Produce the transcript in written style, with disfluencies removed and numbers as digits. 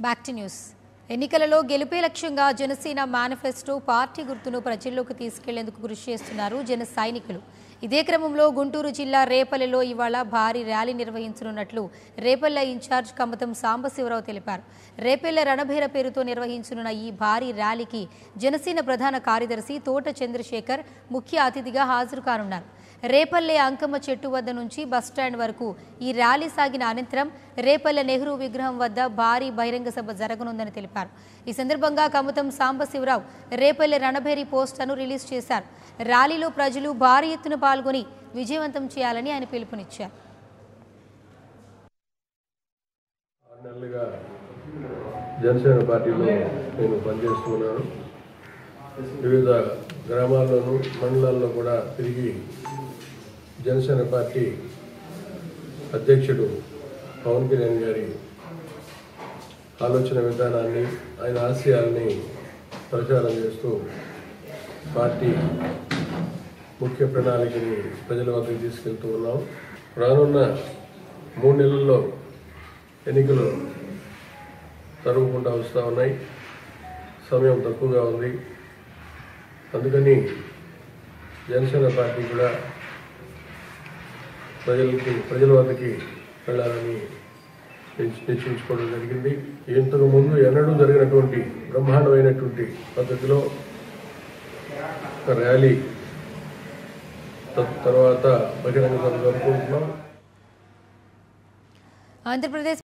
Back to news. ఎన్నికలలో గెలుపే లక్ష్యంగా జనసేన మేనిఫెస్టో పార్టీ గుర్తును ప్రజల్లోకి తీసుకెళ్లేందుకు కృషి చేస్తున్నారు జన సైనికులు. ఇదే క్రమంలో గుంటూరు జిల్లా రేపల్లెలో ఇవాళ భారీ ర్యాలీ నిర్వహించనున్నట్లు రేపల్లె ఇన్ఛార్జ్ కమతం సాంబశివరావు తెలిపారు. రేపల్లె రణభేర పేరుతో నిర్వహించనున్న ఈ భారీ ర్యాలీకి జనసేన ప్రధాన కార్యదర్శి తోట చంద్రశేఖర్ ముఖ్య అతిథిగా హాజరు కానున్నారు. రేపల్లె అంకమ్మ చెట్టు వద్ద నుంచి బస్టాండ్ వరకు ఈ ర్యాలీ సాగిన అనంతరం రేపల్లె నెహ్రూ విగ్రహం వద్ద భారీ బహిరంగ సభ జరగనుందని తెలిపారు. ఈ సందర్భంగా కమతం సాంబశివరావు రేపల్లె రణభేరి పోస్టర్ను రిలీజ్ చేశారు. ర్యాలీలో ప్రజలు భారీ ఎత్తున పాల్గొని విజయవంతం చేయాలని ఆయన పిలుపునిచ్చారు. జనసేన పార్టీలో నేను పనిచేస్తున్నాను. వివిధ గ్రామాల్లోనూ మండలాల్లో కూడా తిరిగి జనసేన పార్టీ అధ్యక్షుడు పవన్ కళ్యాణ్ గారి ఆలోచన విధానాన్ని, ఆయన ఆశయాల్ని ప్రచారం చేస్తూ పార్టీ ముఖ్య ప్రణాళికని ప్రజల వద్దకు తీసుకెళ్తూ ఉన్నాం. రానున్న 3 నెలల్లో ఎన్నికలు తరుగుకుండా వస్తూ ఉన్నాయి. సమయం తక్కువగా ఉంది. అందుకని జనసేన పార్టీ కూడా ప్రజల వద్దకి వెళ్ళాలని నిశ్చయించుకోవడం జరిగింది. ఇంతకు ముందు ఎన్నడూ జరిగినటువంటి బ్రహ్మాండమైనటువంటి పద్ధతిలో ర్యాలీ తర్వాత బహిరంగ సభ జరుపుకుంటున్నాం. ఆంధ్రప్రదేశ్